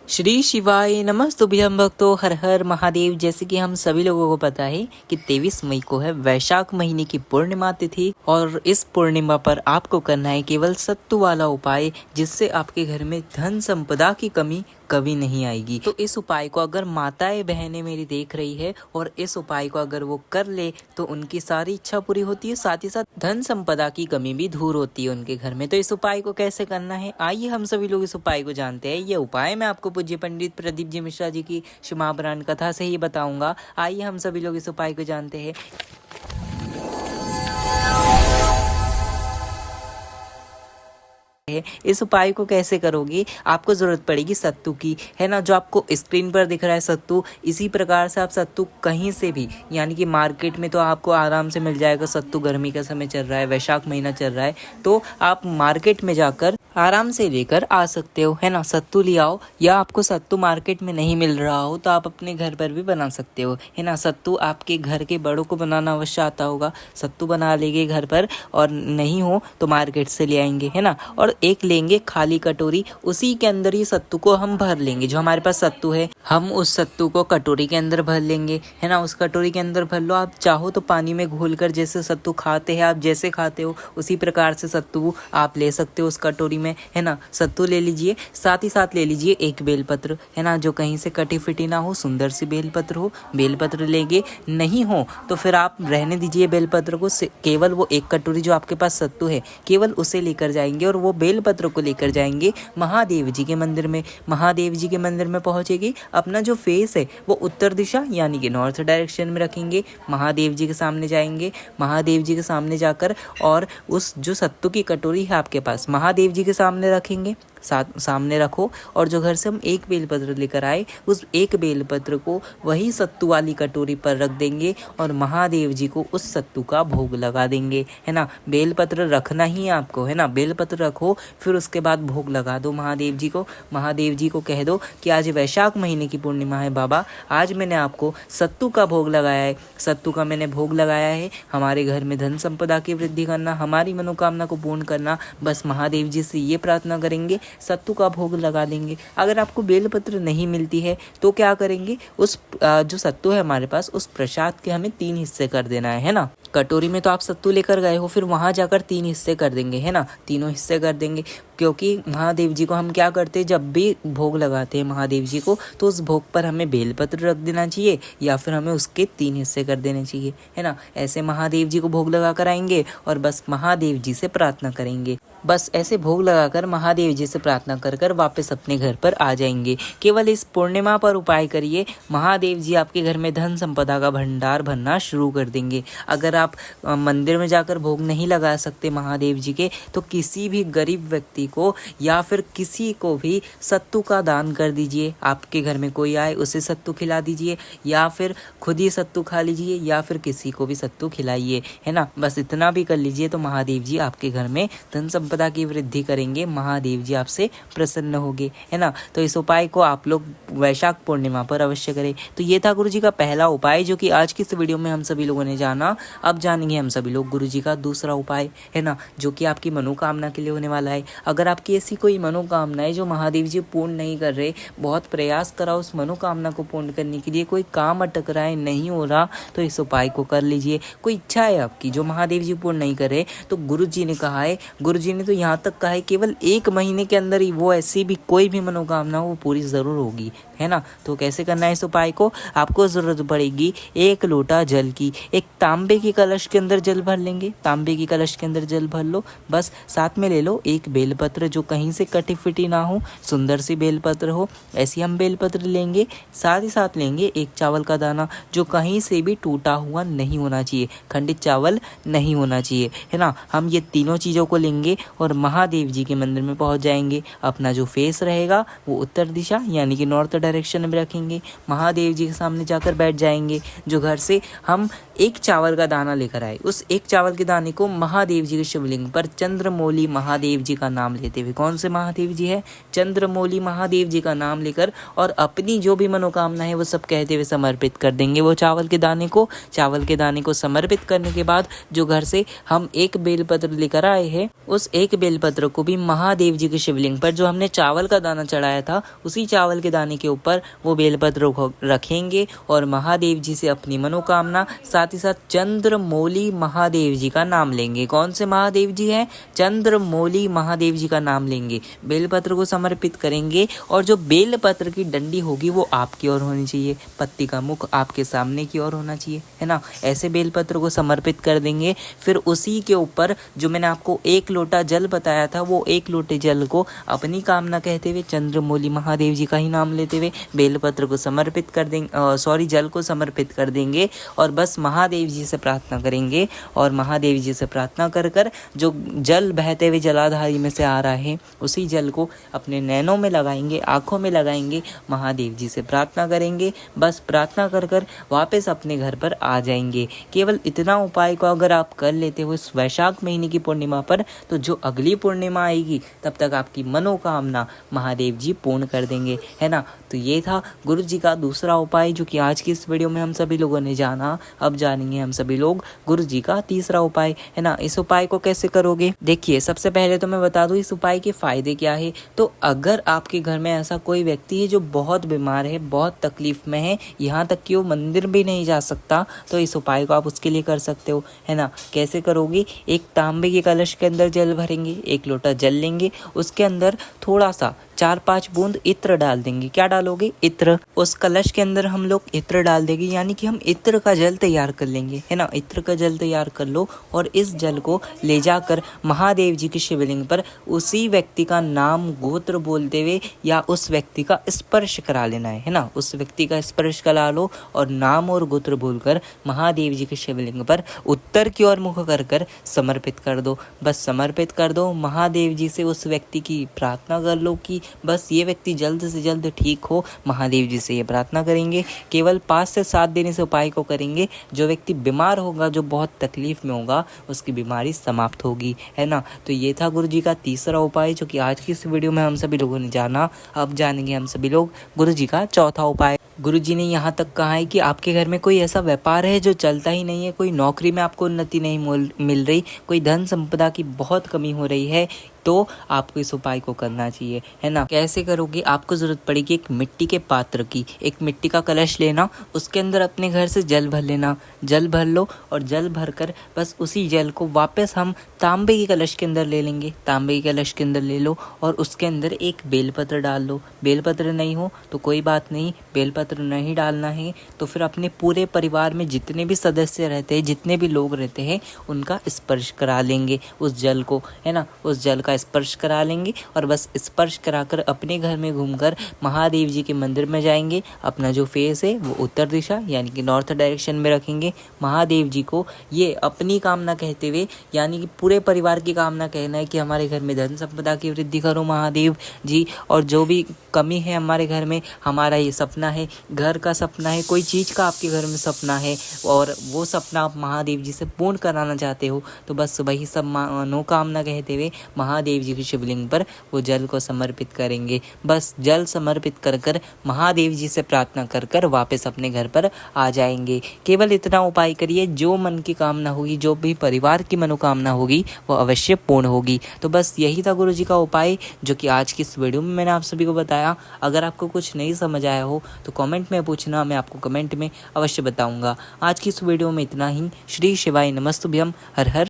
श्री शिवाय नमस्तुभ्यं भक्तों, हर हर महादेव। जैसे कि हम सभी लोगों को पता है कि 23 मई को है वैशाख महीने की पूर्णिमा तिथि और इस पूर्णिमा पर आपको करना है केवल सत्तू वाला उपाय, जिससे आपके घर में धन संपदा की कमी कभी नहीं आएगी। तो इस उपाय को अगर माताएं बहनें मेरी देख रही है और इस उपाय को अगर वो कर ले तो उनकी सारी इच्छा पूरी होती है, साथ ही साथ धन संपदा की कमी भी दूर होती है उनके घर में। तो इस उपाय को कैसे करना है, आइए हम सभी लोग इस उपाय को जानते हैं। ये उपाय मैं आपको पूज्य पंडित प्रदीप जी मिश्रा जी की क्षमापुराण कथा से ही बताऊंगा। आइए हम सभी लोग इस उपाय को जानते हैं। इस उपाय को कैसे करोगे, आपको जरूरत पड़ेगी सत्तू की, है ना। जो आपको स्क्रीन पर दिख रहा है सत्तू, इसी प्रकार से आप सत्तू कहीं से भी, यानी कि मार्केट में तो आपको आराम से मिल जाएगा सत्तू। गर्मी का समय चल रहा है, वैशाख महीना चल रहा है, तो आप मार्केट में जाकर आराम से लेकर आ सकते हो, है ना। सत्तू ले आओ, या आपको सत्तू मार्केट में नहीं मिल रहा हो तो आप अपने घर पर भी बना सकते हो, है ना। सत्तू आपके घर के बड़ों को बनाना अवश्य आता होगा, सत्तू बना लेंगे घर पर, और नहीं हो तो मार्केट से ले आएंगे, है ना। और एक लेंगे खाली कटोरी, उसी के अंदर ही सत्तू को हम भर लेंगे। जो हमारे पास सत्तू है, हम उस सत्तू को कटोरी के अंदर भर लेंगे, है ना। उस कटोरी के अंदर भर लो। आप चाहो तो पानी में घोलकर, जैसे सत्तू खाते हैं आप, जैसे खाते हो उसी प्रकार से सत्तू आप ले सकते हो उस कटोरी में, है ना। सत्तू ले लीजिए, साथ ही साथ ले लीजिए एक बेलपत्र, है ना, जो कहीं से कटी फिटी ना हो, सुंदर सी बेलपत्र हो। बेलपत्र लेंगे, नहीं हो तो फिर आप रहने दीजिए बेलपत्र को। केवल वो एक कटोरी जो आपके पास सत्तू है, केवल उसे लेकर जाएंगे और वो बेलपत्र को लेकर जाएंगे महादेव जी के मंदिर में। महादेव जी के मंदिर में पहुंचेगी, अपना जो फेस है वो उत्तर दिशा यानी कि नॉर्थ डायरेक्शन में रखेंगे। महादेव जी के सामने जाएंगे, महादेव जी के सामने जाकर और उस जो सत्तू की कटोरी है आपके पास, महादेव जी के सामने रखेंगे। सामने रखो, और जो घर से हम एक बेलपत्र लेकर आए, उस एक बेलपत्र को वही सत्तू वाली कटोरी पर रख देंगे और महादेव जी को उस सत्तू का भोग लगा देंगे, है ना। बेलपत्र रखना ही आपको, है ना। बेलपत्र रखो, फिर उसके बाद भोग लगा दो महादेव जी को। महादेव जी को कह दो कि आज वैशाख महीने की पूर्णिमा है बाबा, आज मैंने आपको सत्तू का भोग लगाया है, सत्तू का मैंने भोग लगाया है। हमारे घर में धन संपदा की वृद्धि करना, हमारी मनोकामना को पूर्ण करना, बस महादेव जी से ये प्रार्थना करेंगे, सत्तू का भोग लगा देंगे। अगर आपको बेलपत्र नहीं मिलती है तो क्या करेंगे, उस जो सत्तू है हमारे पास, उस प्रसाद के हमें 3 हिस्से कर देना है ना। कटोरी में तो आप सत्तू लेकर गए हो, फिर वहां जाकर 3 हिस्से कर देंगे, है ना। तीनों हिस्से कर देंगे, क्योंकि महादेव जी को हम क्या करते हैं, जब भी भोग लगाते हैं महादेव जी को, तो उस भोग पर हमें बेलपत्र रख देना चाहिए, या फिर हमें उसके 3 हिस्से कर देने चाहिए, है ना। ऐसे महादेव जी को भोग लगा कर आएंगे और बस महादेव जी से प्रार्थना करेंगे। बस ऐसे भोग लगाकर महादेव जी से प्रार्थना कर कर वापस अपने घर पर आ जाएंगे। केवल इस पूर्णिमा पर उपाय करिए, महादेव जी आपके घर में धन संपदा का भंडार भरना शुरू कर देंगे। अगर आप मंदिर में जाकर भोग नहीं लगा सकते महादेव जी के, तो किसी भी गरीब व्यक्ति को या फिर किसी को भी सत्तू का दान कर दीजिए। आपके घर में कोई आए उसे सत्तू खिला दीजिए, या फिर खुद ही सत्तू खा लीजिए, या फिर किसी को भी सत्तू खिलाइए, है ना। बस इतना भी कर लीजिए तो महादेव जी आपके घर में धन संपदा की वृद्धि करेंगे, महादेव जी आपसे प्रसन्न होंगे, है ना। तो इस उपाय को आप लोग वैशाख पूर्णिमा पर अवश्य करें। तो ये था गुरु जी का पहला उपाय, जो कि आज की इस वीडियो में हम सभी लोगों ने जाना। अब जानेंगे हम सभी लोग गुरु जी का दूसरा उपाय, है ना, जो कि आपकी मनोकामना के लिए होने वाला है। अगर आपकी ऐसी कोई मनोकामना है जो महादेव जी पूर्ण नहीं कर रहे, बहुत प्रयास करा उस मनोकामना को पूर्ण करने के लिए, कोई काम अटक रहा है, नहीं हो रहा, तो इस उपाय को कर लीजिए। कोई इच्छा है आपकी जो महादेव जी पूर्ण नहीं कर रहे, तो गुरु जी ने कहा है, गुरु जी ने तो यहाँ तक कहा है केवल 1 महीने के अंदर ही वो ऐसी भी कोई भी मनोकामना वो पूरी जरूर होगी, है ना। तो कैसे करना है इस उपाय को, आपको जरूरत पड़ेगी 1 लोटा जल की। एक तांबे की कलश के अंदर जल भर लेंगे, तांबे की कलश के अंदर जल भर लो। बस साथ में ले लो एक बेलपत्र, जो कहीं से कटी फिटी ना हो, सुंदर सी बेलपत्र हो, ऐसी हम बेलपत्र लेंगे। साथ ही साथ लेंगे 1 चावल का दाना, जो कहीं से भी टूटा हुआ नहीं होना चाहिए, खंडित चावल नहीं होना चाहिए, है ना। हम ये तीनों चीज़ों को लेंगे और महादेव जी के मंदिर में पहुंच जाएंगे। अपना जो फेस रहेगा वो उत्तर दिशा यानी कि नॉर्थ डायरेक्शन में रखेंगे। महादेव जी के सामने जाकर बैठ जाएंगे। जो घर से हम 1 चावल का दाना दाना लेकर आए। उस एक चावल के दाने को महादेव जी के शिवलिंग पर चंद्रमौली महादेव जी का नाम लेते हुए, कौन से महादेव जी है, चंद्रमौली महादेव जी का नाम लेकर और अपनी जो भी मनोकामना है वो सब कहते हुए समर्पित कर देंगे वो चावल के दाने को। चावल के दाने को समर्पित करने के बाद जो घर से हम एक बेलपत्र लेकर आए हैं, उस एक बेलपत्र को भी महादेव जी के शिवलिंग पर जो हमने चावल का दाना चढ़ाया था उसी चावल के दाने के ऊपर वो बेलपत्र को रखेंगे और महादेव जी से अपनी मनोकामना, साथ ही साथ चंद्रमौली महादेव जी का नाम लेंगे। कौन से महादेव जी हैं, चंद्रमौली महादेव जी का नाम लेंगे, बेलपत्र को समर्पित करेंगे और जो बेलपत्र की डंडी होगी वो आपकी ओर होनी चाहिए, पत्ती का मुख आपके सामने की ओर होना चाहिए, है ना। ऐसे बेलपत्र को समर्पित कर देंगे। फिर उसी के ऊपर जो मैंने आपको 1 लोटा जल बताया था वो 1 लोटे जल को अपनी कामना कहते हुए, चंद्रमौली महादेव जी का ही नाम लेते हुए बेलपत्र को समर्पित कर देंगे, जल को समर्पित कर देंगे और बस महादेव जी से प्रार्थना करेंगे। और महादेव जी से प्रार्थना कर कर जो जल बहते हुए जलाधारी में से आ रहा है उसी जल को अपने नैनों में लगाएंगे, आंखों में लगाएंगे, महादेव जी से प्रार्थना करेंगे। बस प्रार्थना कर कर वापस अपने घर पर आ जाएंगे। केवल इतना उपाय को अगर आप कर लेते हो इस वैशाख महीने की पूर्णिमा पर, तो जो अगली पूर्णिमा आएगी तब तक आपकी मनोकामना महादेव जी पूर्ण कर देंगे, है ना। तो ये था गुरु जी का दूसरा उपाय जो कि आज की इस वीडियो में हम सभी लोगों ने जाना। अब जानेंगे हम सभी लोग गुरु जी का तीसरा उपाय, है ना। इस उपाय को कैसे करोगे, देखिए सबसे पहले तो मैं बता दूं इस उपाय के फायदे क्या है। तो अगर आपके घर में ऐसा कोई व्यक्ति है जो बहुत बीमार है, बहुत तकलीफ में है, यहाँ तक कि वो मंदिर भी नहीं जा सकता, तो इस उपाय को आप उसके लिए कर सकते हो, है ना। कैसे करोगे, एक तांबे के कलश के अंदर जल भरेंगे, 1 लोटा जल लेंगे, उसके अंदर थोड़ा सा 4-5 बूंद इत्र डाल देंगे। क्या डालोगे, इत्र। उस कलश के अंदर हम लोग इत्र डाल देंगे, यानी कि हम इत्र का जल तैयार कर लेंगे, है ना। इत्र का जल तैयार कर लो और इस जल को ले जाकर महादेव जी के शिवलिंग पर उसी व्यक्ति का नाम गोत्र बोलते हुए या उस व्यक्ति का स्पर्श करा लेना है ना। उस व्यक्ति का स्पर्श करा लो और नाम और गोत्र बोलकर महादेव जी के शिवलिंग पर उत्तर की ओर मुख कर कर समर्पित कर दो। बस समर्पित कर दो। महादेव जी से उस व्यक्ति की प्रार्थना कर लो कि बस ये व्यक्ति जल्द से जल्द ठीक हो। महादेव जी से ये प्रार्थना करेंगे। केवल 5 से 7 दिन इस उपाय को करेंगे। जो व्यक्ति बीमार होगा, जो बहुत तकलीफ में होगा, उसकी बीमारी समाप्त होगी, है ना। तो ये था गुरु जी का तीसरा उपाय जो कि आज की इस वीडियो में हम सभी लोगों ने जाना। अब जानेंगे हम सभी लोग गुरु जी का चौथा उपाय। गुरु जी ने यहाँ तक कहा है कि आपके घर में कोई ऐसा व्यापार है जो चलता ही नहीं है, कोई नौकरी में आपको उन्नति नहीं मिल रही, कोई धन संपदा की बहुत कमी हो रही है, तो आपको इस उपाय को करना चाहिए, है ना। कैसे करोगे, आपको जरूरत पड़ेगी एक मिट्टी के पात्र की। एक मिट्टी का कलश लेना, उसके अंदर अपने घर से जल भर लेना। जल भर लो और जल भरकर बस उसी जल को वापस हम तांबे के कलश के अंदर ले लेंगे। तांबे के कलश के अंदर ले लो और उसके अंदर एक बेलपत्र डाल लो। बेलपत्र नहीं हो तो कोई बात नहीं, बेलपत्र नहीं डालना है तो फिर अपने पूरे परिवार में जितने भी सदस्य रहते हैं, जितने भी लोग रहते हैं, उनका स्पर्श करा लेंगे उस जल को, है ना। उस जल का स्पर्श करा लेंगे और बस स्पर्श कराकर अपने घर में घूमकर महादेव जी के मंदिर में जाएंगे। अपना जो फेस है वो उत्तर दिशा यानी कि नॉर्थ डायरेक्शन में रखेंगे। महादेव जी को ये अपनी कामना कहते हुए, यानी कि पूरे परिवार की कामना कहना है कि हमारे घर में धन संपदा की वृद्धि करो महादेव जी, और जो भी कमी है हमारे घर में, हमारा ये सपना है, घर का सपना है, कोई चीज़ का आपके घर में सपना है और वो सपना आप महादेव जी से पूर्ण कराना चाहते हो, तो बस वही सब मनोकामना कहते हुए महादेव जी के शिवलिंग पर वो जल को समर्पित करेंगे। बस जल समर्पित कर कर महादेव जी से प्रार्थना कर कर वापस अपने घर पर आ जाएंगे। केवल इतना उपाय करिए, जो मन की कामना होगी, जो भी परिवार की मनोकामना होगी वो अवश्य पूर्ण होगी। तो बस यही था गुरु जी का उपाय जो कि आज की इस वीडियो में मैंने आप सभी को बताया। अगर आपको कुछ नहीं समझ आया हो तो कमेंट में पूछना, मैं आपको कमेंट में अवश्य बताऊंगा। आज की इस वीडियो में इतना ही। श्री शिवाय नमस्तुभ्यम। हर हर